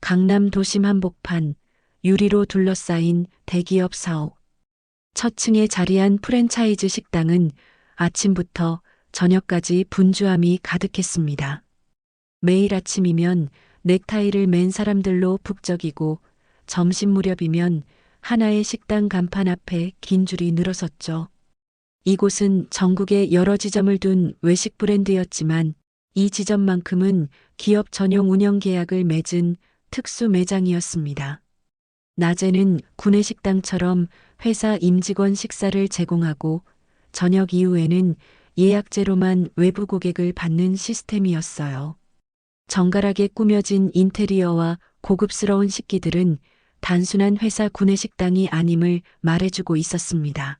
강남 도심 한복판, 유리로 둘러싸인 대기업 사옥. 첫 층에 자리한 프랜차이즈 식당은 아침부터 저녁까지 분주함이 가득했습니다. 매일 아침이면 넥타이를 맨 사람들로 북적이고 점심 무렵이면 하나의 식당 간판 앞에 긴 줄이 늘어섰죠. 이곳은 전국에 여러 지점을 둔 외식 브랜드였지만 이 지점만큼은 기업 전용 운영 계약을 맺은 특수 매장이었습니다. 낮에는 구내식당처럼 회사 임직원 식사를 제공하고 저녁 이후에는 예약제로만 외부 고객을 받는 시스템이었어요. 정갈하게 꾸며진 인테리어와 고급스러운 식기들은 단순한 회사 구내식당이 아님을 말해주고 있었습니다.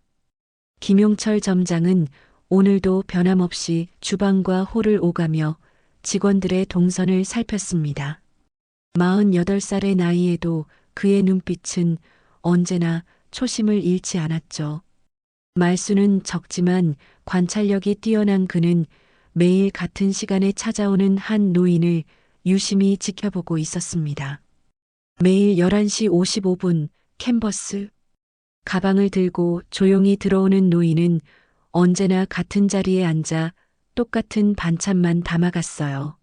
김용철 점장은 오늘도 변함없이 주방과 홀을 오가며 직원들의 동선을 살폈습니다. 48살의 나이에도 그의 눈빛은 언제나 초심을 잃지 않았죠. 말수는 적지만 관찰력이 뛰어난 그는 매일 같은 시간에 찾아오는 한 노인을 유심히 지켜보고 있었습니다. 매일 11시 55분 캔버스. 가방을 들고 조용히 들어오는 노인은 언제나 같은 자리에 앉아 똑같은 반찬만 담아갔어요.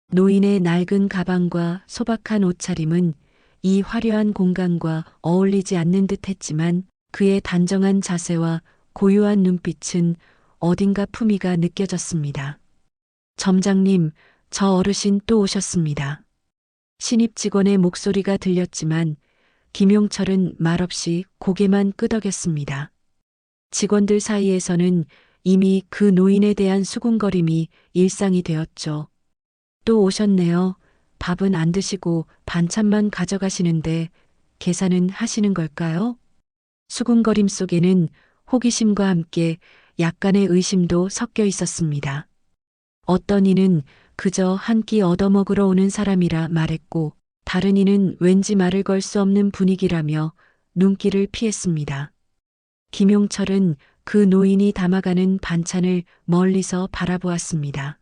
노인의 낡은 가방과 소박한 옷차림은 이 화려한 공간과 어울리지 않는 듯 했지만 그의 단정한 자세와 고요한 눈빛은 어딘가 품위가 느껴졌습니다. 점장님, 저 어르신 또 오셨습니다. 신입 직원의 목소리가 들렸지만 김용철은 말없이 고개만 끄덕였습니다. 직원들 사이에서는 이미 그 노인에 대한 수군거림이 일상이 되었죠. 또 오셨네요. 밥은 안 드시고 반찬만 가져가시는데 계산은 하시는 걸까요? 수군거림 속에는 호기심과 함께 약간의 의심도 섞여 있었습니다. 어떤 이는 그저 한 끼 얻어먹으러 오는 사람이라 말했고 다른 이는 왠지 말을 걸 수 없는 분위기라며 눈길을 피했습니다. 김용철은 그 노인이 담아가는 반찬을 멀리서 바라보았습니다.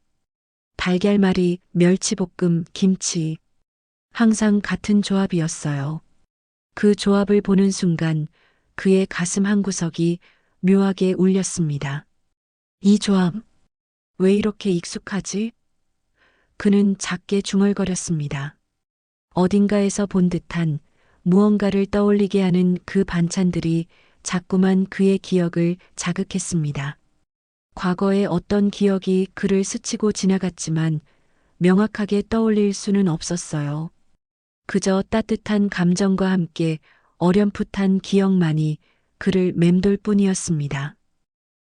달걀말이, 멸치볶음, 김치. 항상 같은 조합이었어요. 그 조합을 보는 순간 그의 가슴 한구석이 묘하게 울렸습니다. 이 조합, 왜 이렇게 익숙하지? 그는 작게 중얼거렸습니다. 어딘가에서 본 듯한 무언가를 떠올리게 하는 그 반찬들이 자꾸만 그의 기억을 자극했습니다. 과거의 어떤 기억이 그를 스치고 지나갔지만 명확하게 떠올릴 수는 없었어요. 그저 따뜻한 감정과 함께 어렴풋한 기억만이 그를 맴돌 뿐이었습니다.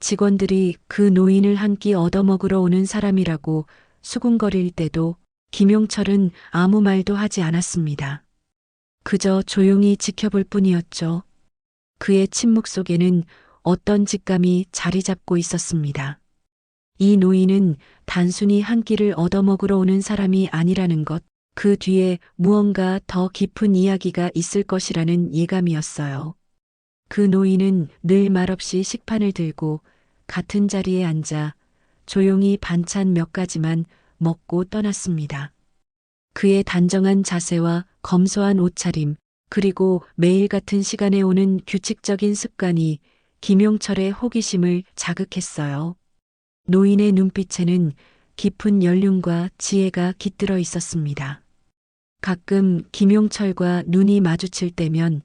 직원들이 그 노인을 한 끼 얻어먹으러 오는 사람이라고 수군거릴 때도 김용철은 아무 말도 하지 않았습니다. 그저 조용히 지켜볼 뿐이었죠. 그의 침묵 속에는 어떤 직감이 자리 잡고 있었습니다. 이 노인은 단순히 한 끼를 얻어먹으러 오는 사람이 아니라는 것, 그 뒤에 무언가 더 깊은 이야기가 있을 것이라는 예감이었어요. 그 노인은 늘 말없이 식판을 들고 같은 자리에 앉아 조용히 반찬 몇 가지만 먹고 떠났습니다. 그의 단정한 자세와 검소한 옷차림, 그리고 매일 같은 시간에 오는 규칙적인 습관이 김용철의 호기심을 자극했어요. 노인의 눈빛에는 깊은 연륜과 지혜가 깃들어 있었습니다. 가끔 김용철과 눈이 마주칠 때면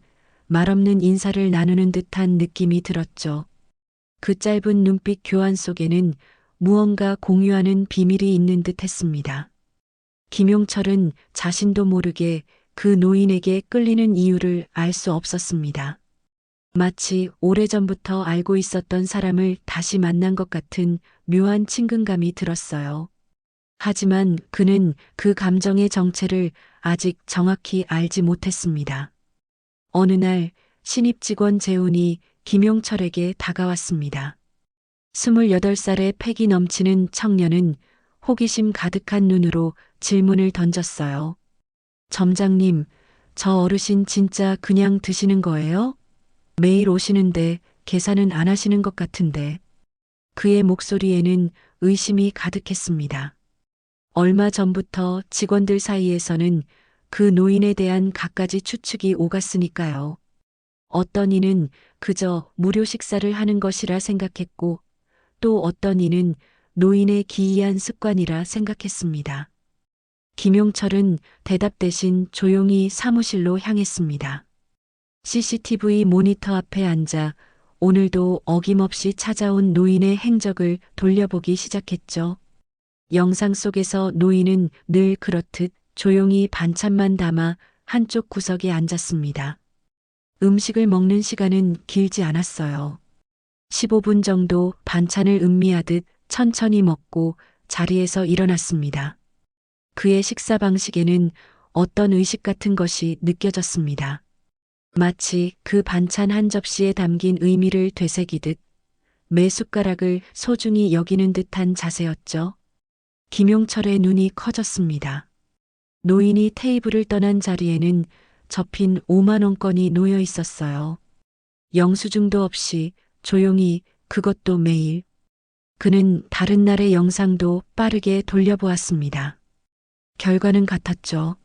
말없는 인사를 나누는 듯한 느낌이 들었죠. 그 짧은 눈빛 교환 속에는 무언가 공유하는 비밀이 있는 듯 했습니다. 김용철은 자신도 모르게 그 노인에게 끌리는 이유를 알 수 없었습니다. 마치 오래전부터 알고 있었던 사람을 다시 만난 것 같은 묘한 친근감이 들었어요. 하지만 그는 그 감정의 정체를 아직 정확히 알지 못했습니다. 어느 날 신입 직원 재훈이 김용철에게 다가왔습니다. 28살의 패기 넘치는 청년은 호기심 가득한 눈으로 질문을 던졌어요. 점장님, 저 어르신 진짜 그냥 드시는 거예요? 매일 오시는데 계산은 안 하시는 것 같은데. 그의 목소리에는 의심이 가득했습니다. 얼마 전부터 직원들 사이에서는 그 노인에 대한 갖가지 추측이 오갔으니까요. 어떤 이는 그저 무료 식사를 하는 것이라 생각했고, 또 어떤 이는 노인의 기이한 습관이라 생각했습니다. 김용철은 대답 대신 조용히 사무실로 향했습니다. CCTV 모니터 앞에 앉아 오늘도 어김없이 찾아온 노인의 행적을 돌려보기 시작했죠. 영상 속에서 노인은 늘 그렇듯 조용히 반찬만 담아 한쪽 구석에 앉았습니다. 음식을 먹는 시간은 길지 않았어요. 15분 정도 반찬을 음미하듯 천천히 먹고 자리에서 일어났습니다. 그의 식사 방식에는 어떤 의식 같은 것이 느껴졌습니다. 마치 그 반찬 한 접시에 담긴 의미를 되새기듯 매 숟가락을 소중히 여기는 듯한 자세였죠. 김용철의 눈이 커졌습니다. 노인이 테이블을 떠난 자리에는 접힌 5만 원권이 놓여 있었어요. 영수증도 없이 조용히, 그것도 매일. 그는 다른 날의 영상도 빠르게 돌려보았습니다. 결과는 같았죠.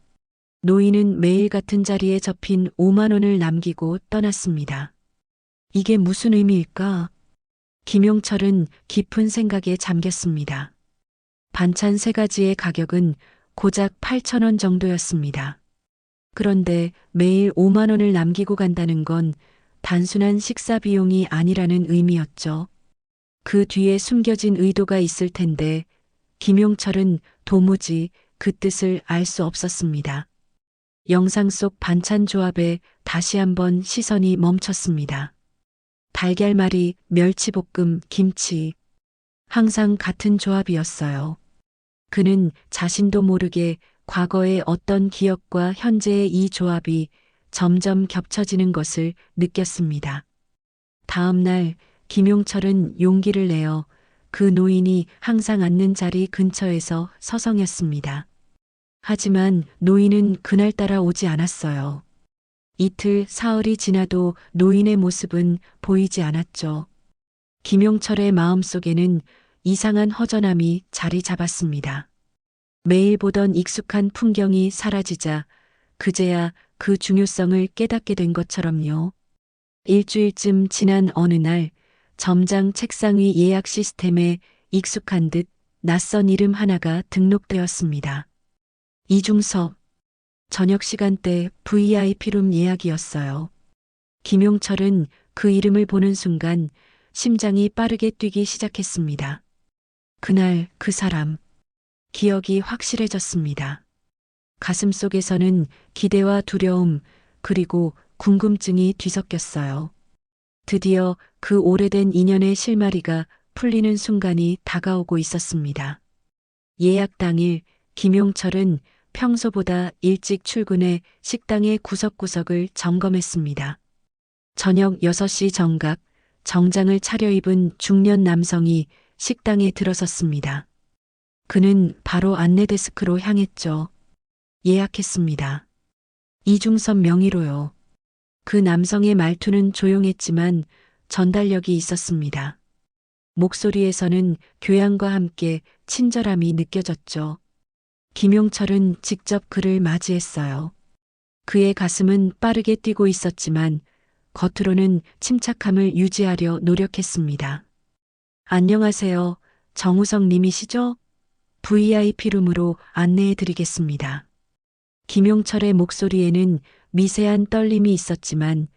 노인은 매일 같은 자리에 접힌 5만 원을 남기고 떠났습니다. 이게 무슨 의미일까? 김용철은 깊은 생각에 잠겼습니다. 반찬 3가지의 가격은 고작 8천 원 정도였습니다. 그런데 매일 5만 원을 남기고 간다는 건 단순한 식사 비용이 아니라는 의미였죠. 그 뒤에 숨겨진 의도가 있을 텐데 김용철은 도무지 그 뜻을 알 수 없었습니다. 영상 속 반찬 조합에 다시 한번 시선이 멈췄습니다. 달걀말이, 멸치볶음, 김치. 항상 같은 조합이었어요. 그는 자신도 모르게 과거의 어떤 기억과 현재의 이 조합이 점점 겹쳐지는 것을 느꼈습니다. 다음 날 김용철은 용기를 내어 그 노인이 항상 앉는 자리 근처에서 서성였습니다. 하지만 노인은 그날따라 오지 않았어요. 이틀, 사흘이 지나도 노인의 모습은 보이지 않았죠. 김용철의 마음속에는 이상한 허전함이 자리 잡았습니다. 매일 보던 익숙한 풍경이 사라지자 그제야 그 중요성을 깨닫게 된 것처럼요. 일주일쯤 지난 어느 날 점장 책상 위 예약 시스템에 익숙한 듯 낯선 이름 하나가 등록되었습니다. 이중섭. 저녁 시간대 VIP룸 예약이었어요. 김용철은 그 이름을 보는 순간 심장이 빠르게 뛰기 시작했습니다. 그날 그 사람. 기억이 확실해졌습니다. 가슴속에서는 기대와 두려움 그리고 궁금증이 뒤섞였어요. 드디어 그 오래된 인연의 실마리가 풀리는 순간이 다가오고 있었습니다. 예약 당일 김용철은 평소보다 일찍 출근해 식당의 구석구석을 점검했습니다. 저녁 6시 정각 정장을 차려입은 중년 남성이 식당에 들어섰습니다. 그는 바로 안내 데스크로 향했죠. 예약했습니다. 이중섭 명의로요. 그 남성의 말투는 조용했지만 전달력이 있었습니다. 목소리에서는 교양과 함께 친절함이 느껴졌죠. 김용철은 직접 그를 맞이했어요. 그의 가슴은 빠르게 뛰고 있었지만 겉으로는 침착함을 유지하려 노력했습니다. 안녕하세요. 정우성 님이시죠? VIP룸으로 안내해 드리겠습니다. 김용철의 목소리에는 미세한 떨림이 있었지만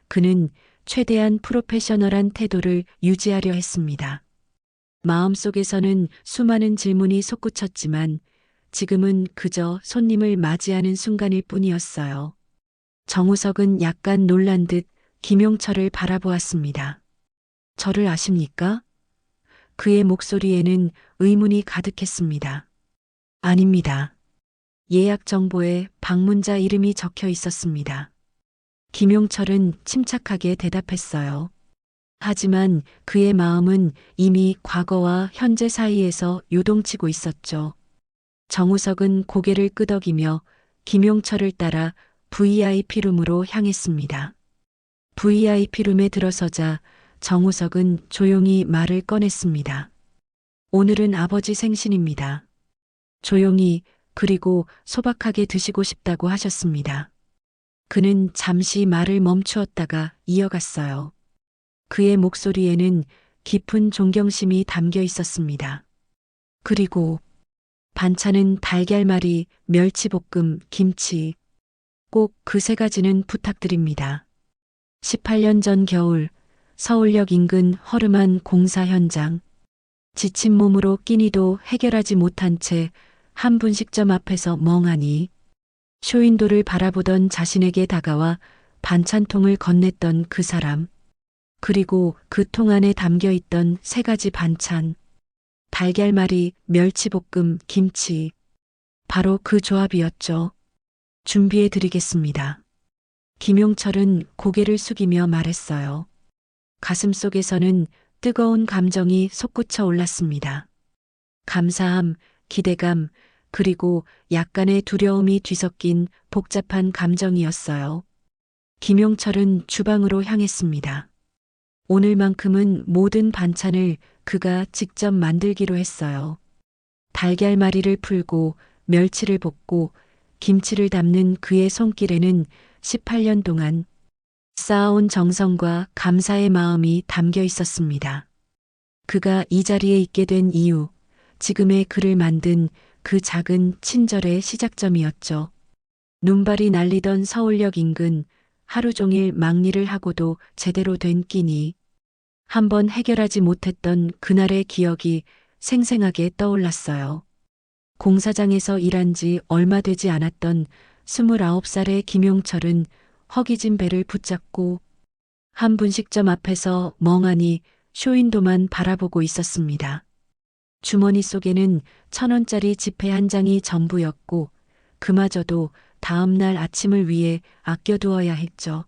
그는 최대한 프로페셔널한 태도를 유지하려 했습니다. 마음속에서는 수많은 질문이 솟구쳤지만 지금은 그저 손님을 맞이하는 순간일 뿐이었어요. 정우석은 약간 놀란 듯 김용철을 바라보았습니다. 저를 아십니까? 그의 목소리에는 의문이 가득했습니다. 아닙니다. 예약 정보에 방문자 이름이 적혀 있었습니다. 김용철은 침착하게 대답했어요. 하지만 그의 마음은 이미 과거와 현재 사이에서 요동치고 있었죠. 정우석은 고개를 끄덕이며 김용철을 따라 VIP룸으로 향했습니다. VIP룸에 들어서자 정우석은 조용히 말을 꺼냈습니다. 오늘은 아버지 생신입니다. 조용히 그리고 소박하게 드시고 싶다고 하셨습니다. 그는 잠시 말을 멈추었다가 이어갔어요. 그의 목소리에는 깊은 존경심이 담겨 있었습니다. 그리고 반찬은 달걀말이, 멸치볶음, 김치. 꼭 그 세 가지는 부탁드립니다. 18년 전 겨울, 서울역 인근 허름한 공사 현장. 지친 몸으로 끼니도 해결하지 못한 채 한 분식점 앞에서 멍하니 쇼윈도를 바라보던 자신에게 다가와 반찬통을 건넸던 그 사람. 그리고 그 통 안에 담겨 있던 세 가지 반찬. 달걀말이, 멸치볶음, 김치. 바로 그 조합이었죠. 준비해 드리겠습니다. 김용철은 고개를 숙이며 말했어요. 가슴 속에서는 뜨거운 감정이 솟구쳐 올랐습니다. 감사함, 기대감, 그리고 약간의 두려움이 뒤섞인 복잡한 감정이었어요. 김용철은 주방으로 향했습니다. 오늘만큼은 모든 반찬을 그가 직접 만들기로 했어요. 달걀말이를 풀고 멸치를 볶고 김치를 담는 그의 손길에는 18년 동안 쌓아온 정성과 감사의 마음이 담겨 있었습니다. 그가 이 자리에 있게 된 이유, 지금의 그를 만든 그 작은 친절의 시작점이었죠. 눈발이 날리던 서울역 인근, 하루 종일 막일을 하고도 제대로 된 끼니. 한번 해결하지 못했던 그날의 기억이 생생하게 떠올랐어요. 공사장에서 일한 지 얼마 되지 않았던 29살의 김용철은 허기진 배를 붙잡고 한 분식점 앞에서 멍하니 쇼윈도만 바라보고 있었습니다. 주머니 속에는 1,000원짜리 지폐 한 장이 전부였고 그마저도 다음 날 아침을 위해 아껴두어야 했죠.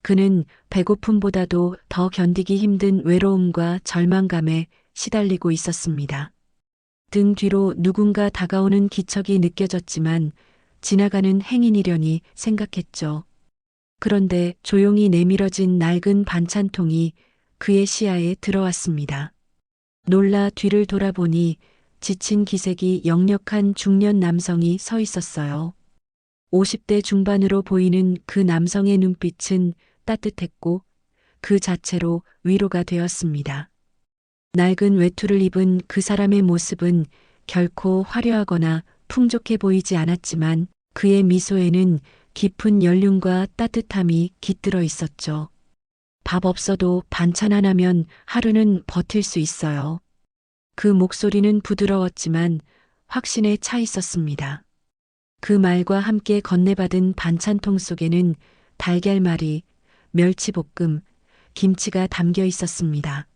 그는 배고픔보다도 더 견디기 힘든 외로움과 절망감에 시달리고 있었습니다. 등 뒤로 누군가 다가오는 기척이 느껴졌지만 지나가는 행인이려니 생각했죠. 그런데 조용히 내밀어진 낡은 반찬통이 그의 시야에 들어왔습니다. 놀라 뒤를 돌아보니 지친 기색이 역력한 중년 남성이 서 있었어요. 50대 중반으로 보이는 그 남성의 눈빛은 따뜻했고 그 자체로 위로가 되었습니다. 낡은 외투를 입은 그 사람의 모습은 결코 화려하거나 풍족해 보이지 않았지만 그의 미소에는 깊은 연륜과 따뜻함이 깃들어 있었죠. 밥 없어도 반찬 하나면 하루는 버틸 수 있어요. 그 목소리는 부드러웠지만 확신에 차 있었습니다. 그 말과 함께 건네받은 반찬통 속에는 달걀말이, 멸치볶음, 김치가 담겨 있었습니다.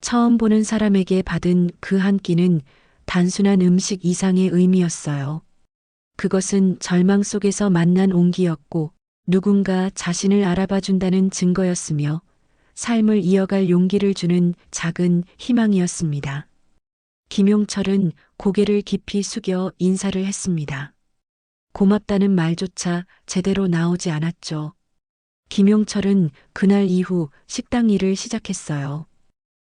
처음 보는 사람에게 받은 그 한 끼는 단순한 음식 이상의 의미였어요. 그것은 절망 속에서 만난 온기였고 누군가 자신을 알아봐 준다는 증거였으며 삶을 이어갈 용기를 주는 작은 희망이었습니다. 김용철은 고개를 깊이 숙여 인사를 했습니다. 고맙다는 말조차 제대로 나오지 않았죠. 김용철은 그날 이후 식당 일을 시작했어요.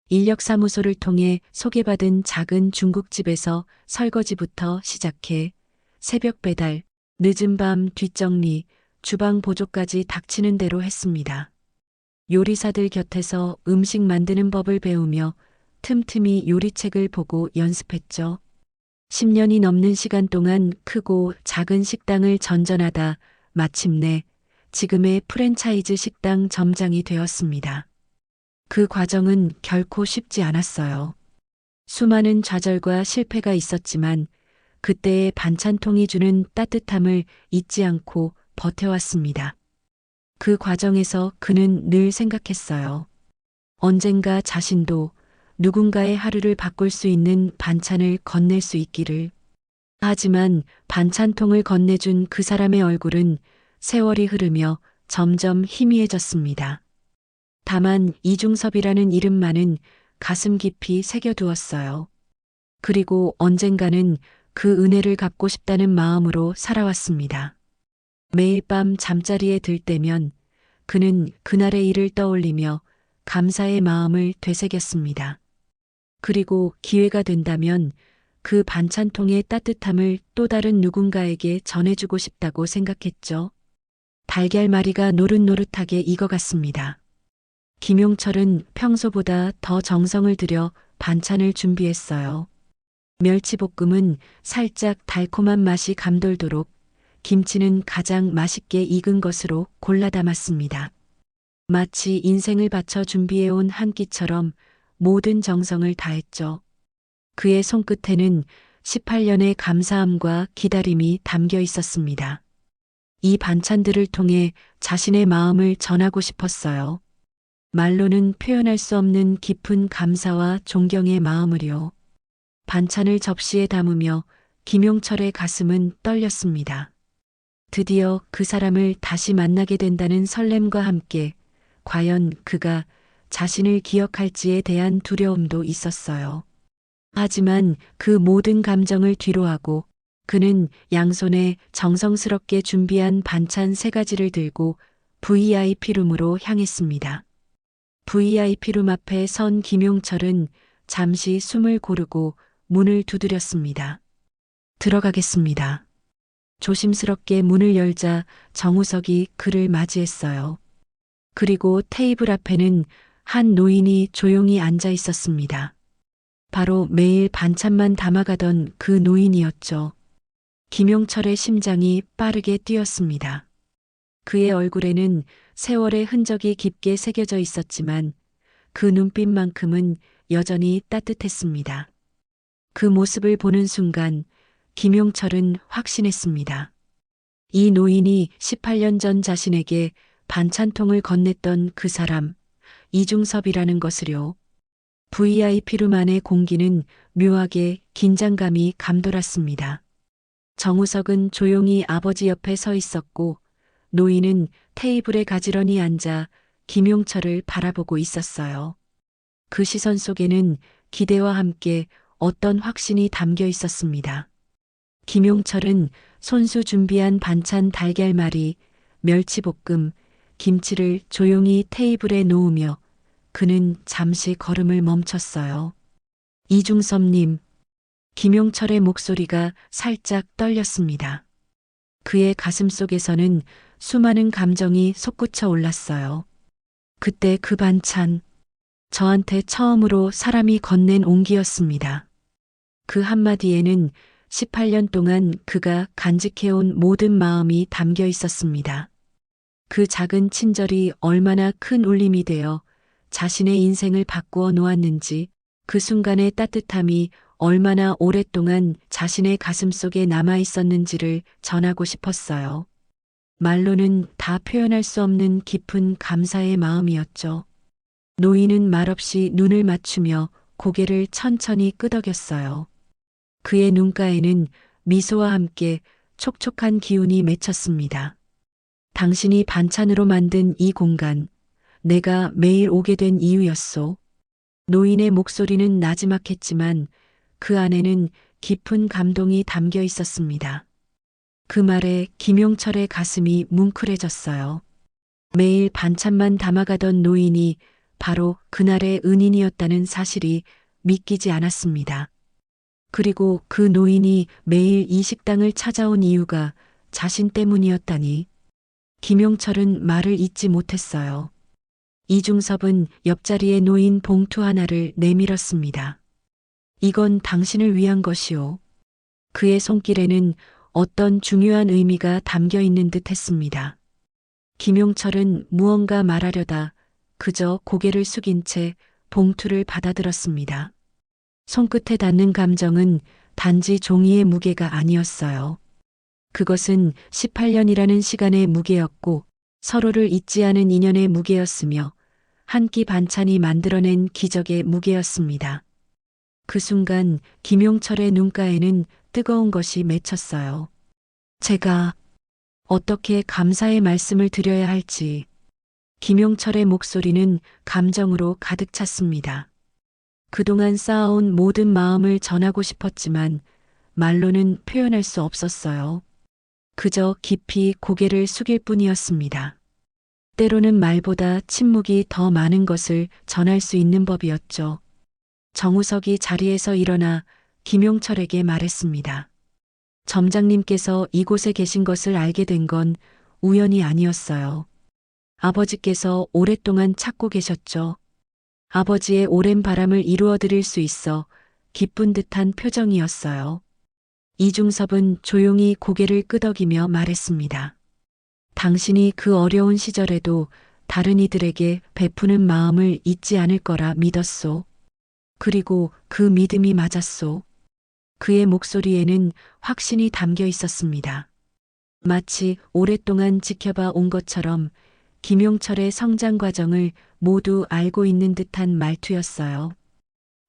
인력사무소를 통해 소개받은 작은 중국집에서 설거지부터 시작해 새벽 배달, 늦은 밤 뒷정리, 주방 보조까지 닥치는 대로 했습니다. 요리사들 곁에서 음식 만드는 법을 배우며 틈틈이 요리책을 보고 연습했죠. 10년이 넘는 시간 동안 크고 작은 식당을 전전하다 마침내 지금의 프랜차이즈 식당 점장이 되었습니다. 그 과정은 결코 쉽지 않았어요. 수많은 좌절과 실패가 있었지만 그때의 반찬통이 주는 따뜻함을 잊지 않고 버텨왔습니다. 그 과정에서 그는 늘 생각했어요. 언젠가 자신도 누군가의 하루를 바꿀 수 있는 반찬을 건넬 수 있기를. 하지만 반찬통을 건네준 그 사람의 얼굴은 세월이 흐르며 점점 희미해졌습니다. 다만 이중섭이라는 이름만은 가슴 깊이 새겨두었어요. 그리고 언젠가는 그 은혜를 갚고 싶다는 마음으로 살아왔습니다. 매일 밤 잠자리에 들 때면 그는 그날의 일을 떠올리며 감사의 마음을 되새겼습니다. 그리고 기회가 된다면 그 반찬통의 따뜻함을 또 다른 누군가에게 전해주고 싶다고 생각했죠. 달걀말이가 노릇노릇하게 익어갔습니다. 김용철은 평소보다 더 정성을 들여 반찬을 준비했어요. 멸치볶음은 살짝 달콤한 맛이 감돌도록, 김치는 가장 맛있게 익은 것으로 골라 담았습니다. 마치 인생을 바쳐 준비해온 한 끼처럼 모든 정성을 다했죠. 그의 손끝에는 18년의 감사함과 기다림이 담겨 있었습니다. 이 반찬들을 통해 자신의 마음을 전하고 싶었어요. 말로는 표현할 수 없는 깊은 감사와 존경의 마음을요. 반찬을 접시에 담으며 김용철의 가슴은 떨렸습니다. 드디어 그 사람을 다시 만나게 된다는 설렘과 함께 과연 그가 자신을 기억할지에 대한 두려움도 있었어요. 하지만 그 모든 감정을 뒤로하고 그는 양손에 정성스럽게 준비한 반찬 3가지를 들고 VIP룸으로 향했습니다. VIP룸 앞에 선 김용철은 잠시 숨을 고르고 문을 두드렸습니다. 들어가겠습니다. 조심스럽게 문을 열자 정우석이 그를 맞이했어요. 그리고 테이블 앞에는 한 노인이 조용히 앉아 있었습니다. 바로 매일 반찬만 담아가던 그 노인이었죠. 김용철의 심장이 빠르게 뛰었습니다. 그의 얼굴에는 세월의 흔적이 깊게 새겨져 있었지만 그 눈빛만큼은 여전히 따뜻했습니다. 그 모습을 보는 순간 김용철은 확신했습니다. 이 노인이 18년 전 자신에게 반찬통을 건넸던 그 사람, 이중섭이라는 것을요. VIP룸 안의 공기는 묘하게 긴장감이 감돌았습니다. 정우석은 조용히 아버지 옆에 서 있었고 노인은 테이블에 가지런히 앉아 김용철을 바라보고 있었어요. 그 시선 속에는 기대와 함께 어떤 확신이 담겨 있었습니다. 김용철은 손수 준비한 반찬 달걀말이, 멸치볶음, 김치를 조용히 테이블에 놓으며 그는 잠시 걸음을 멈췄어요. 이중섭님, 김용철의 목소리가 살짝 떨렸습니다. 그의 가슴 속에서는 수많은 감정이 솟구쳐 올랐어요. 그때 그 반찬, 저한테 처음으로 사람이 건넨 온기였습니다. 그 한마디에는 18년 동안 그가 간직해온 모든 마음이 담겨 있었습니다. 그 작은 친절이 얼마나 큰 울림이 되어 자신의 인생을 바꾸어 놓았는지, 그 순간의 따뜻함이 얼마나 오랫동안 자신의 가슴 속에 남아 있었는지를 전하고 싶었어요. 말로는 다 표현할 수 없는 깊은 감사의 마음이었죠. 노인은 말없이 눈을 맞추며 고개를 천천히 끄덕였어요. 그의 눈가에는 미소와 함께 촉촉한 기운이 맺혔습니다. 당신이 반찬으로 만든 이 공간, 내가 매일 오게 된 이유였소. 노인의 목소리는 나지막했지만 그 안에는 깊은 감동이 담겨 있었습니다. 그 말에 김용철의 가슴이 뭉클해졌어요. 매일 반찬만 담아가던 노인이 바로 그날의 은인이었다는 사실이 믿기지 않았습니다. 그리고 그 노인이 매일 이 식당을 찾아온 이유가 자신 때문이었다니. 김용철은 말을 잇지 못했어요. 이중섭은 옆자리에 놓인 봉투 하나를 내밀었습니다. 이건 당신을 위한 것이오. 그의 손길에는 어떤 중요한 의미가 담겨 있는 듯 했습니다. 김용철은 무언가 말하려다 그저 고개를 숙인 채 봉투를 받아들었습니다. 손끝에 닿는 감정은 단지 종이의 무게가 아니었어요. 그것은 18년이라는 시간의 무게였고 서로를 잊지 않은 인연의 무게였으며 한 끼 반찬이 만들어낸 기적의 무게였습니다. 그 순간 김용철의 눈가에는 뜨거운 것이 맺혔어요. 제가 어떻게 감사의 말씀을 드려야 할지. 김용철의 목소리는 감정으로 가득 찼습니다. 그동안 쌓아온 모든 마음을 전하고 싶었지만 말로는 표현할 수 없었어요. 그저 깊이 고개를 숙일 뿐이었습니다. 때로는 말보다 침묵이 더 많은 것을 전할 수 있는 법이었죠. 정우석이 자리에서 일어나 김용철에게 말했습니다. 점장님께서 이곳에 계신 것을 알게 된 건 우연이 아니었어요. 아버지께서 오랫동안 찾고 계셨죠. 아버지의 오랜 바람을 이루어 드릴 수 있어 기쁜 듯한 표정이었어요. 이중섭은 조용히 고개를 끄덕이며 말했습니다. 당신이 그 어려운 시절에도 다른 이들에게 베푸는 마음을 잊지 않을 거라 믿었소. 그리고 그 믿음이 맞았소. 그의 목소리에는 확신이 담겨 있었습니다. 마치 오랫동안 지켜봐 온 것처럼 김용철의 성장 과정을 모두 알고 있는 듯한 말투였어요.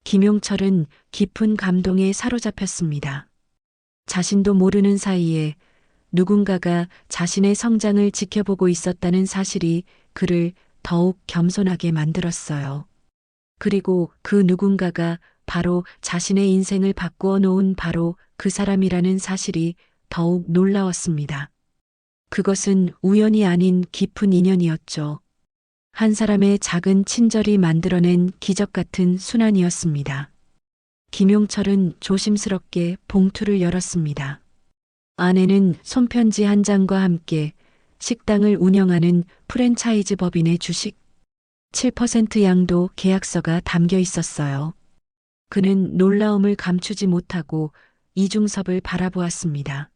김용철은 깊은 감동에 사로잡혔습니다. 자신도 모르는 사이에 누군가가 자신의 성장을 지켜보고 있었다는 사실이 그를 더욱 겸손하게 만들었어요. 그리고 그 누군가가 바로 자신의 인생을 바꾸어 놓은 바로 그 사람이라는 사실이 더욱 놀라웠습니다. 그것은 우연이 아닌 깊은 인연이었죠. 한 사람의 작은 친절이 만들어낸 기적 같은 순환이었습니다. 김용철은 조심스럽게 봉투를 열었습니다. 안에는 손편지 한 장과 함께 식당을 운영하는 프랜차이즈 법인의 주식 7% 양도 계약서가 담겨 있었어요. 그는 놀라움을 감추지 못하고 이중섭을 바라보았습니다.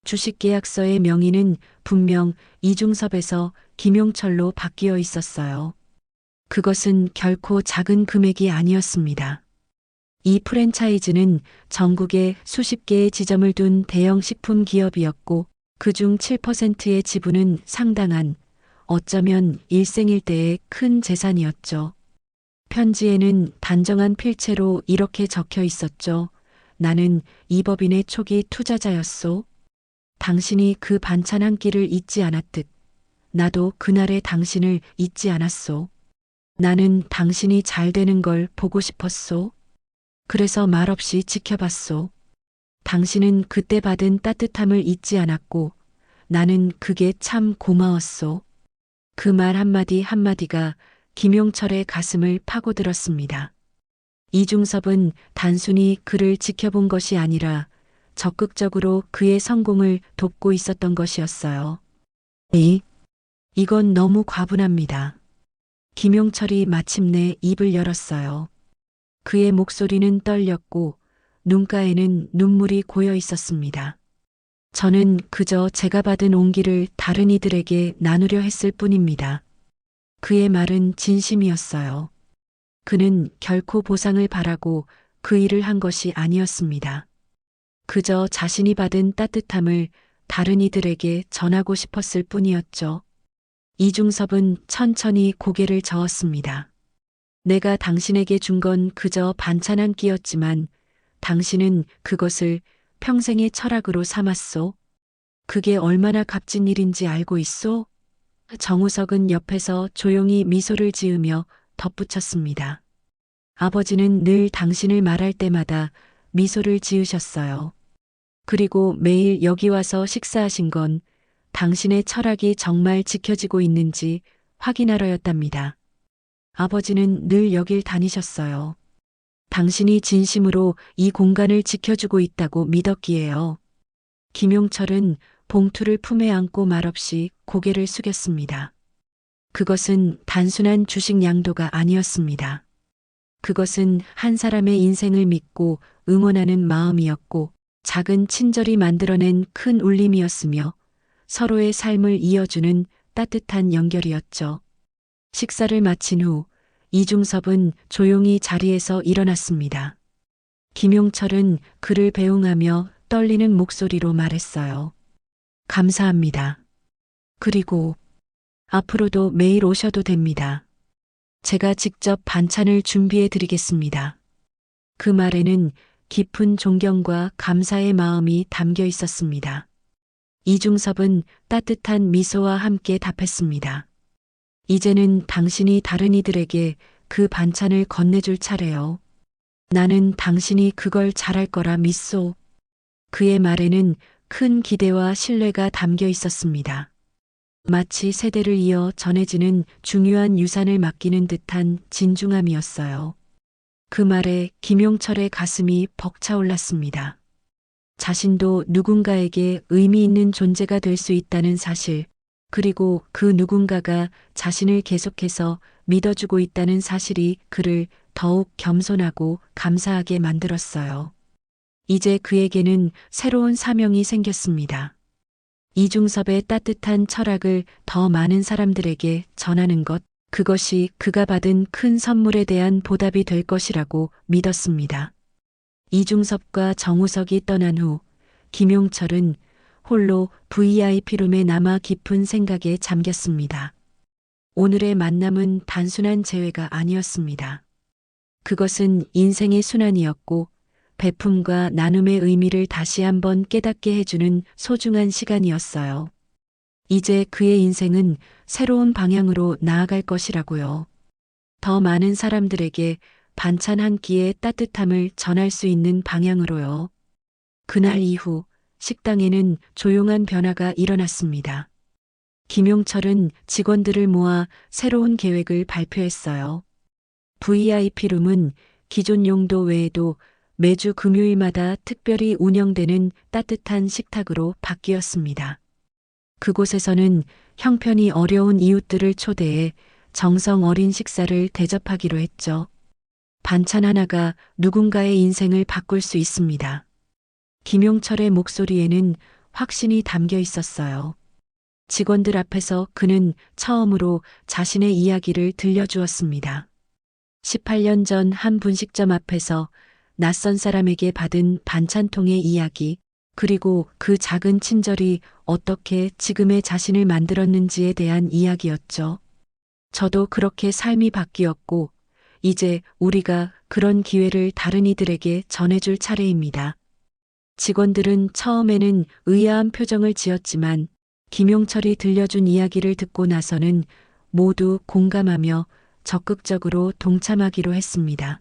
주식계약서의 명의는 분명 이중섭에서 김용철로 바뀌어 있었어요. 그것은 결코 작은 금액이 아니었습니다. 이 프랜차이즈는 전국에 수십 개의 지점을 둔 대형 식품 기업이었고 그중 7%의 지분은 상당한 어쩌면 일생일대의 큰 재산이었죠. 편지에는 단정한 필체로 이렇게 적혀 있었죠. 나는 이 법인의 초기 투자자였소. 당신이 그 반찬 한 끼를 잊지 않았듯 나도 그날의 당신을 잊지 않았소. 나는 당신이 잘 되는 걸 보고 싶었소. 그래서 말없이 지켜봤소. 당신은 그때 받은 따뜻함을 잊지 않았고 나는 그게 참 고마웠소. 그 말 한마디 한마디가 김용철의 가슴을 파고들었습니다. 이중섭은 단순히 그를 지켜본 것이 아니라 적극적으로 그의 성공을 돕고 있었던 것이었어요. 이건 너무 과분합니다. 김용철이 마침내 입을 열었어요. 그의 목소리는 떨렸고 눈가에는 눈물이 고여 있었습니다. 저는 그저 제가 받은 온기를 다른 이들에게 나누려 했을 뿐입니다. 그의 말은 진심이었어요. 그는 결코 보상을 바라고 그 일을 한 것이 아니었습니다. 그저 자신이 받은 따뜻함을 다른 이들에게 전하고 싶었을 뿐이었죠. 이중섭은 천천히 고개를 저었습니다. 내가 당신에게 준 건 그저 반찬 한 끼였지만 당신은 그것을 평생의 철학으로 삼았소. 그게 얼마나 값진 일인지 알고 있소? 정우석은 옆에서 조용히 미소를 지으며 덧붙였습니다. 아버지는 늘 당신을 말할 때마다 미소를 지으셨어요. 그리고 매일 여기 와서 식사하신 건 당신의 철학이 정말 지켜지고 있는지 확인하러였답니다. 아버지는 늘 여길 다니셨어요. 당신이 진심으로 이 공간을 지켜주고 있다고 믿었기에요. 김용철은 봉투를 품에 안고 말없이 고개를 숙였습니다. 그것은 단순한 주식 양도가 아니었습니다. 그것은 한 사람의 인생을 믿고 응원하는 마음이었고 작은 친절이 만들어낸 큰 울림이었으며 서로의 삶을 이어주는 따뜻한 연결이었죠. 식사를 마친 후 이중섭은 조용히 자리에서 일어났습니다. 김용철은 그를 배웅하며 떨리는 목소리로 말했어요. 감사합니다. 그리고 앞으로도 매일 오셔도 됩니다. 제가 직접 반찬을 준비해 드리겠습니다. 그 말에는 깊은 존경과 감사의 마음이 담겨 있었습니다. 이중섭은 따뜻한 미소와 함께 답했습니다. 이제는 당신이 다른 이들에게 그 반찬을 건네줄 차례요. 나는 당신이 그걸 잘할 거라 믿소. 그의 말에는 큰 기대와 신뢰가 담겨 있었습니다. 마치 세대를 이어 전해지는 중요한 유산을 맡기는 듯한 진중함이었어요. 그 말에 김용철의 가슴이 벅차올랐습니다. 자신도 누군가에게 의미 있는 존재가 될 수 있다는 사실, 그리고 그 누군가가 자신을 계속해서 믿어주고 있다는 사실이 그를 더욱 겸손하고 감사하게 만들었어요. 이제 그에게는 새로운 사명이 생겼습니다. 이중섭의 따뜻한 철학을 더 많은 사람들에게 전하는 것, 그것이 그가 받은 큰 선물에 대한 보답이 될 것이라고 믿었습니다. 이중섭과 정우석이 떠난 후 김용철은 홀로 VIP룸에 남아 깊은 생각에 잠겼습니다. 오늘의 만남은 단순한 재회가 아니었습니다. 그것은 인생의 순환이었고 베품과 나눔의 의미를 다시 한번 깨닫게 해주는 소중한 시간이었어요. 이제 그의 인생은 새로운 방향으로 나아갈 것이라고요. 더 많은 사람들에게 반찬 한 끼의 따뜻함을 전할 수 있는 방향으로요. 그날 이후 식당에는 조용한 변화가 일어났습니다. 김용철은 직원들을 모아 새로운 계획을 발표했어요. VIP룸은 기존 용도 외에도 매주 금요일마다 특별히 운영되는 따뜻한 식탁으로 바뀌었습니다. 그곳에서는 형편이 어려운 이웃들을 초대해 정성 어린 식사를 대접하기로 했죠. 반찬 하나가 누군가의 인생을 바꿀 수 있습니다. 김용철의 목소리에는 확신이 담겨 있었어요. 직원들 앞에서 그는 처음으로 자신의 이야기를 들려주었습니다. 18년 전 한 분식점 앞에서 낯선 사람에게 받은 반찬통의 이야기, 그리고 그 작은 친절이 어떻게 지금의 자신을 만들었는지에 대한 이야기였죠. 저도 그렇게 삶이 바뀌었고, 이제 우리가 그런 기회를 다른 이들에게 전해줄 차례입니다. 직원들은 처음에는 의아한 표정을 지었지만 김용철이 들려준 이야기를 듣고 나서는 모두 공감하며 적극적으로 동참하기로 했습니다.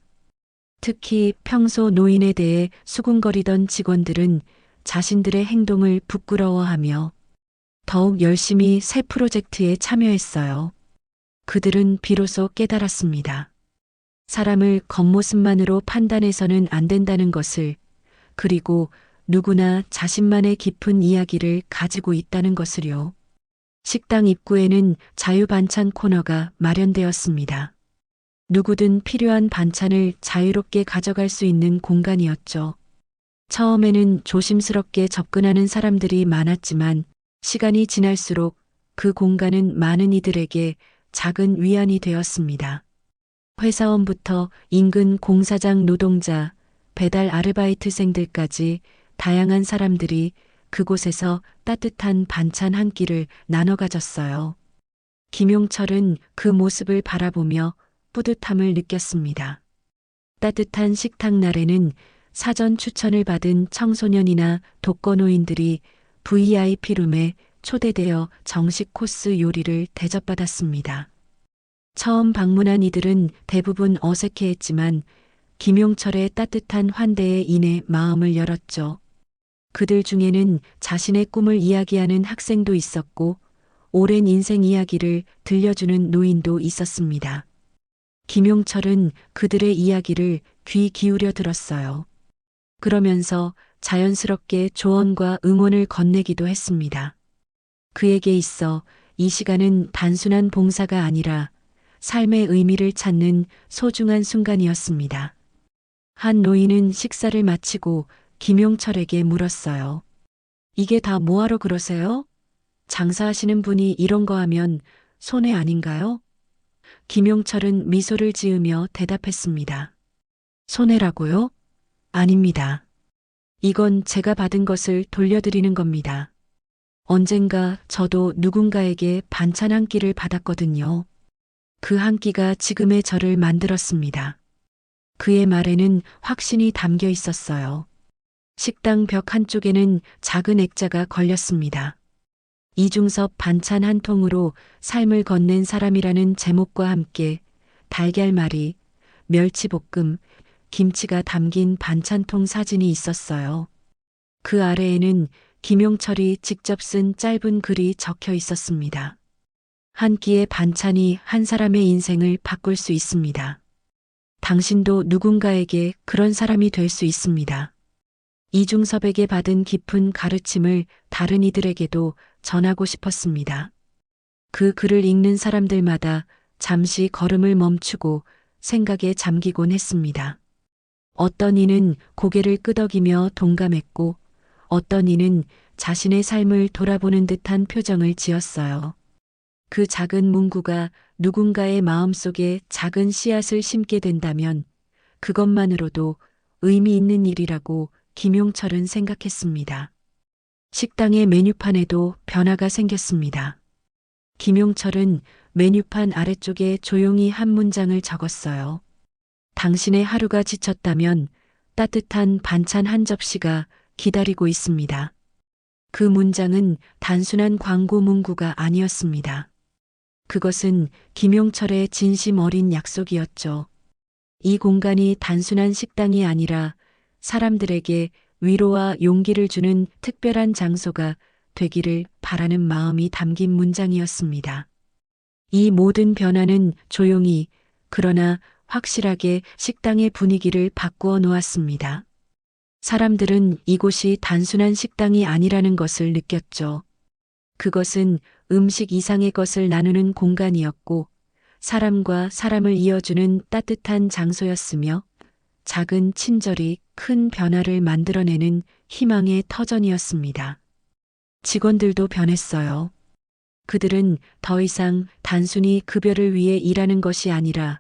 특히 평소 노인에 대해 수군거리던 직원들은 자신들의 행동을 부끄러워하며 더욱 열심히 새 프로젝트에 참여했어요. 그들은 비로소 깨달았습니다. 사람을 겉모습만으로 판단해서는 안 된다는 것을, 그리고 누구나 자신만의 깊은 이야기를 가지고 있다는 것을요. 식당 입구에는 자유반찬 코너가 마련되었습니다. 누구든 필요한 반찬을 자유롭게 가져갈 수 있는 공간이었죠. 처음에는 조심스럽게 접근하는 사람들이 많았지만 시간이 지날수록 그 공간은 많은 이들에게 작은 위안이 되었습니다. 회사원부터 인근 공사장 노동자, 배달 아르바이트생들까지 다양한 사람들이 그곳에서 따뜻한 반찬 한 끼를 나눠 가졌어요. 김용철은 그 모습을 바라보며 뿌듯함을 느꼈습니다. 따뜻한 식탁 날에는 사전 추천을 받은 청소년이나 독거노인들이 VIP룸에 초대되어 정식 코스 요리를 대접받았습니다. 처음 방문한 이들은 대부분 어색해했지만 김용철의 따뜻한 환대에 인해 마음을 열었죠. 그들 중에는 자신의 꿈을 이야기하는 학생도 있었고 오랜 인생 이야기를 들려주는 노인도 있었습니다. 김용철은 그들의 이야기를 귀 기울여 들었어요. 그러면서 자연스럽게 조언과 응원을 건네기도 했습니다. 그에게 있어 이 시간은 단순한 봉사가 아니라 삶의 의미를 찾는 소중한 순간이었습니다. 한 노인은 식사를 마치고 김용철에게 물었어요. 이게 다 뭐하러 그러세요? 장사하시는 분이 이런 거 하면 손해 아닌가요? 김용철은 미소를 지으며 대답했습니다. 손해라고요? 아닙니다. 이건 제가 받은 것을 돌려드리는 겁니다. 언젠가 저도 누군가에게 반찬 한 끼를 받았거든요. 그 한 끼가 지금의 저를 만들었습니다. 그의 말에는 확신이 담겨 있었어요. 식당 벽 한쪽에는 작은 액자가 걸렸습니다. 이중섭 반찬 한 통으로 삶을 건넨 사람이라는 제목과 함께 달걀말이, 멸치볶음, 김치가 담긴 반찬통 사진이 있었어요. 그 아래에는 김용철이 직접 쓴 짧은 글이 적혀 있었습니다. 한 끼의 반찬이 한 사람의 인생을 바꿀 수 있습니다. 당신도 누군가에게 그런 사람이 될 수 있습니다. 이중섭에게 받은 깊은 가르침을 다른 이들에게도 전하고 싶었습니다. 그 글을 읽는 사람들마다 잠시 걸음을 멈추고 생각에 잠기곤 했습니다. 어떤 이는 고개를 끄덕이며 동감했고 어떤 이는 자신의 삶을 돌아보는 듯한 표정을 지었어요. 그 작은 문구가 누군가의 마음속에 작은 씨앗을 심게 된다면 그것만으로도 의미 있는 일이라고 김용철은 생각했습니다. 식당의 메뉴판에도 변화가 생겼습니다. 김용철은 메뉴판 아래쪽에 조용히 한 문장을 적었어요. 당신의 하루가 지쳤다면 따뜻한 반찬 한 접시가 기다리고 있습니다. 그 문장은 단순한 광고 문구가 아니었습니다. 그것은 김용철의 진심 어린 약속이었죠. 이 공간이 단순한 식당이 아니라 사람들에게 위로와 용기를 주는 특별한 장소가 되기를 바라는 마음이 담긴 문장이었습니다. 이 모든 변화는 조용히 그러나 확실하게 식당의 분위기를 바꾸어 놓았습니다. 사람들은 이곳이 단순한 식당이 아니라는 것을 느꼈죠. 그것은 음식 이상의 것을 나누는 공간이었고 사람과 사람을 이어주는 따뜻한 장소였으며 작은 친절이 큰 변화를 만들어내는 희망의 터전이었습니다. 직원들도 변했어요. 그들은 더 이상 단순히 급여를 위해 일하는 것이 아니라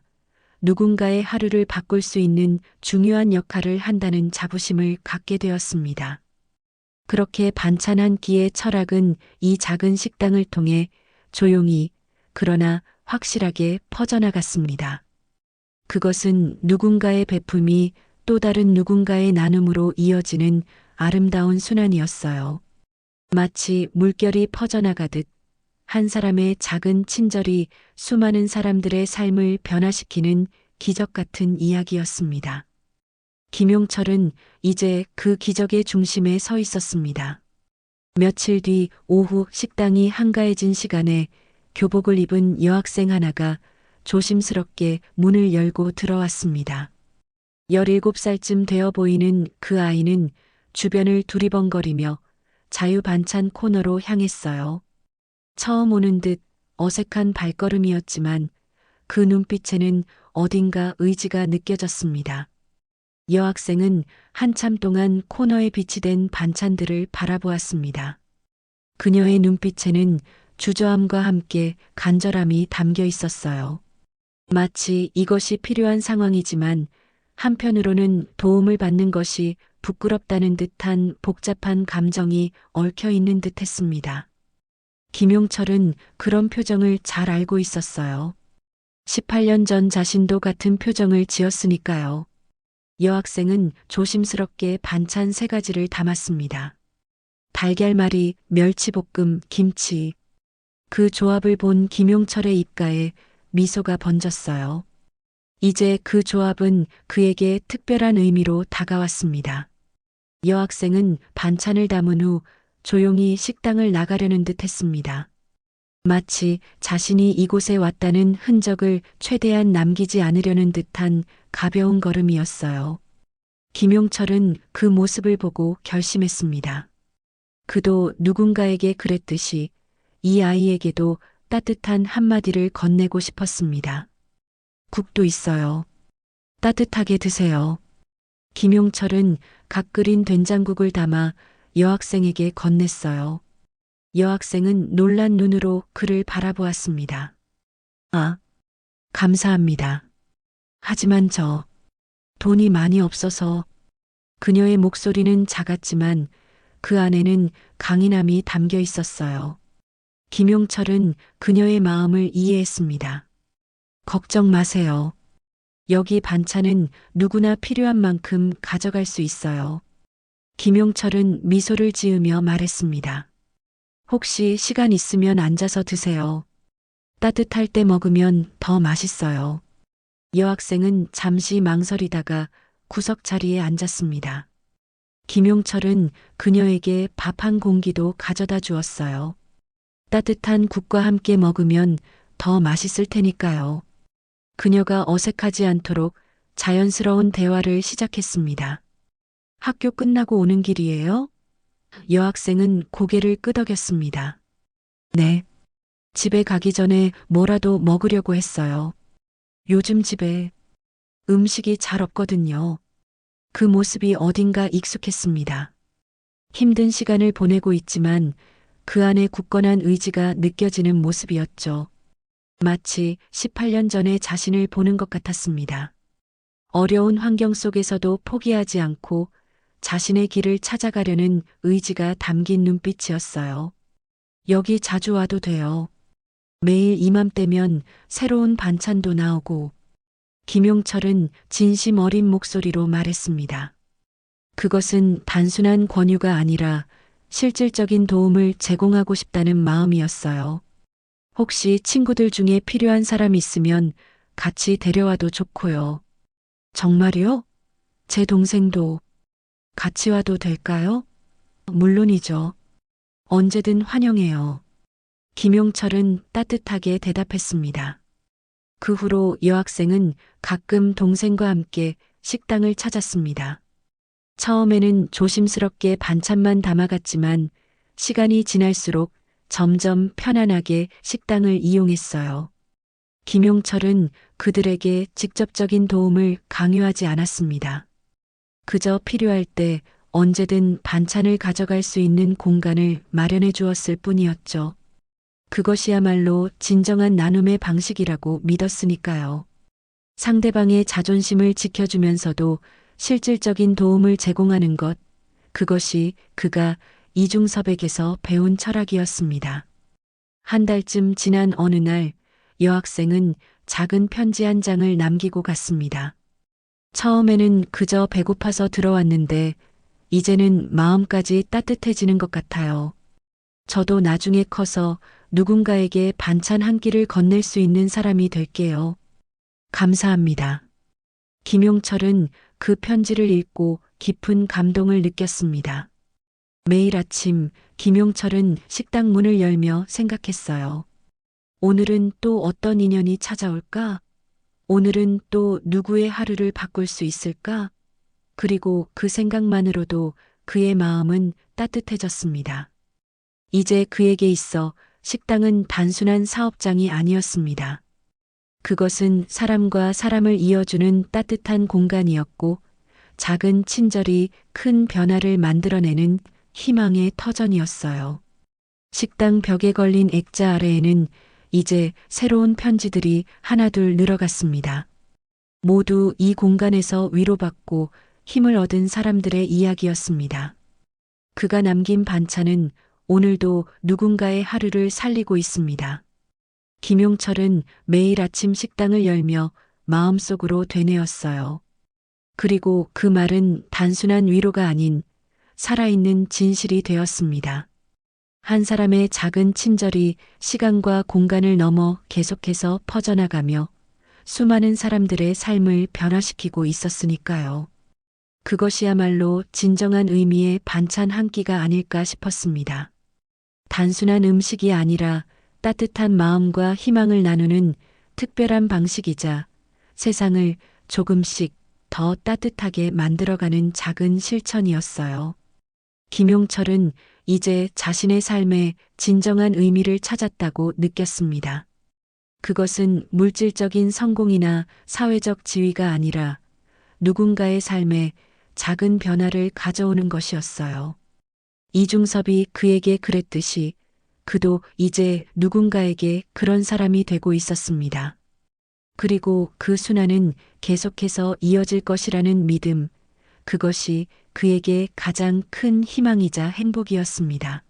누군가의 하루를 바꿀 수 있는 중요한 역할을 한다는 자부심을 갖게 되었습니다. 그렇게 반찬 한 끼의 철학은 이 작은 식당을 통해 조용히 그러나 확실하게 퍼져나갔습니다. 그것은 누군가의 베품이 또 다른 누군가의 나눔으로 이어지는 아름다운 순환이었어요. 마치 물결이 퍼져나가듯 한 사람의 작은 친절이 수많은 사람들의 삶을 변화시키는 기적 같은 이야기였습니다. 김용철은 이제 그 기적의 중심에 서 있었습니다. 며칠 뒤 오후 식당이 한가해진 시간에 교복을 입은 여학생 하나가 조심스럽게 문을 열고 들어왔습니다. 17살쯤 되어 보이는 그 아이는 주변을 두리번거리며 자유반찬 코너로 향했어요. 처음 오는 듯 어색한 발걸음이었지만 그 눈빛에는 어딘가 의지가 느껴졌습니다. 여학생은 한참 동안 코너에 비치된 반찬들을 바라보았습니다. 그녀의 눈빛에는 주저함과 함께 간절함이 담겨 있었어요. 마치 이것이 필요한 상황이지만 한편으로는 도움을 받는 것이 부끄럽다는 듯한 복잡한 감정이 얽혀 있는 듯 했습니다. 김용철은 그런 표정을 잘 알고 있었어요. 18년 전 자신도 같은 표정을 지었으니까요. 여학생은 조심스럽게 반찬 3가지를 담았습니다. 달걀말이, 멸치볶음, 김치. 그 조합을 본 김용철의 입가에 미소가 번졌어요. 이제 그 조합은 그에게 특별한 의미로 다가왔습니다. 여학생은 반찬을 담은 후 조용히 식당을 나가려는 듯 했습니다. 마치 자신이 이곳에 왔다는 흔적을 최대한 남기지 않으려는 듯한 가벼운 걸음이었어요. 김용철은 그 모습을 보고 결심했습니다. 그도 누군가에게 그랬듯이 이 아이에게도 따뜻한 한마디를 건네고 싶었습니다. 국도 있어요. 따뜻하게 드세요. 김용철은 각 끓인 된장국을 담아 여학생에게 건넸어요. 여학생은 놀란 눈으로 그를 바라보았습니다. 아, 감사합니다. 하지만 돈이 많이 없어서. 그녀의 목소리는 작았지만 그 안에는 강인함이 담겨 있었어요. 김용철은 그녀의 마음을 이해했습니다. 걱정 마세요. 여기 반찬은 누구나 필요한 만큼 가져갈 수 있어요. 김용철은 미소를 지으며 말했습니다. 혹시 시간 있으면 앉아서 드세요. 따뜻할 때 먹으면 더 맛있어요. 여학생은 잠시 망설이다가 구석 자리에 앉았습니다. 김용철은 그녀에게 밥 한 공기도 가져다 주었어요. 따뜻한 국과 함께 먹으면 더 맛있을 테니까요. 그녀가 어색하지 않도록 자연스러운 대화를 시작했습니다. 학교 끝나고 오는 길이에요? 여학생은 고개를 끄덕였습니다. 네. 집에 가기 전에 뭐라도 먹으려고 했어요. 요즘 집에 음식이 잘 없거든요. 그 모습이 어딘가 익숙했습니다. 힘든 시간을 보내고 있지만 그 안에 굳건한 의지가 느껴지는 모습이었죠. 마치 18년 전에 자신을 보는 것 같았습니다. 어려운 환경 속에서도 포기하지 않고 자신의 길을 찾아가려는 의지가 담긴 눈빛이었어요. 여기 자주 와도 돼요. 매일 이맘때면 새로운 반찬도 나오고. 김용철은 진심 어린 목소리로 말했습니다. 그것은 단순한 권유가 아니라 실질적인 도움을 제공하고 싶다는 마음이었어요. 혹시 친구들 중에 필요한 사람 있으면 같이 데려와도 좋고요. 정말요? 제 동생도 같이 와도 될까요? 물론이죠. 언제든 환영해요. 김용철은 따뜻하게 대답했습니다. 그 후로 여학생은 가끔 동생과 함께 식당을 찾았습니다. 처음에는 조심스럽게 반찬만 담아갔지만 시간이 지날수록 점점 편안하게 식당을 이용했어요. 김용철은 그들에게 직접적인 도움을 강요하지 않았습니다. 그저 필요할 때 언제든 반찬을 가져갈 수 있는 공간을 마련해 주었을 뿐이었죠. 그것이야말로 진정한 나눔의 방식이라고 믿었으니까요. 상대방의 자존심을 지켜주면서도 실질적인 도움을 제공하는 것, 그것이 그가 이중섭에게서 배운 철학이었습니다. 한 달쯤 지난 어느 날 여학생은 작은 편지 한 장을 남기고 갔습니다. 처음에는 그저 배고파서 들어왔는데 이제는 마음까지 따뜻해지는 것 같아요. 저도 나중에 커서 누군가에게 반찬 한 끼를 건넬 수 있는 사람이 될게요. 감사합니다. 김용철은 그 편지를 읽고 깊은 감동을 느꼈습니다. 매일 아침 김용철은 식당 문을 열며 생각했어요. 오늘은 또 어떤 인연이 찾아올까? 오늘은 또 누구의 하루를 바꿀 수 있을까? 그리고 그 생각만으로도 그의 마음은 따뜻해졌습니다. 이제 그에게 있어 식당은 단순한 사업장이 아니었습니다. 그것은 사람과 사람을 이어주는 따뜻한 공간이었고 작은 친절이 큰 변화를 만들어내는 희망의 터전이었어요. 식당 벽에 걸린 액자 아래에는 이제 새로운 편지들이 하나둘 늘어갔습니다. 모두 이 공간에서 위로받고 힘을 얻은 사람들의 이야기였습니다. 그가 남긴 반찬은 오늘도 누군가의 하루를 살리고 있습니다. 김용철은 매일 아침 식당을 열며 마음속으로 되뇌었어요. 그리고 그 말은 단순한 위로가 아닌 살아있는 진실이 되었습니다. 한 사람의 작은 친절이 시간과 공간을 넘어 계속해서 퍼져나가며 수많은 사람들의 삶을 변화시키고 있었으니까요. 그것이야말로 진정한 의미의 반찬 한 끼가 아닐까 싶었습니다. 단순한 음식이 아니라 따뜻한 마음과 희망을 나누는 특별한 방식이자 세상을 조금씩 더 따뜻하게 만들어가는 작은 실천이었어요. 김용철은 이제 자신의 삶에 진정한 의미를 찾았다고 느꼈습니다. 그것은 물질적인 성공이나 사회적 지위가 아니라 누군가의 삶에 작은 변화를 가져오는 것이었어요. 이중섭이 그에게 그랬듯이 그도 이제 누군가에게 그런 사람이 되고 있었습니다. 그리고 그 순환은 계속해서 이어질 것이라는 믿음, 그것이 그에게 가장 큰 희망이자 행복이었습니다.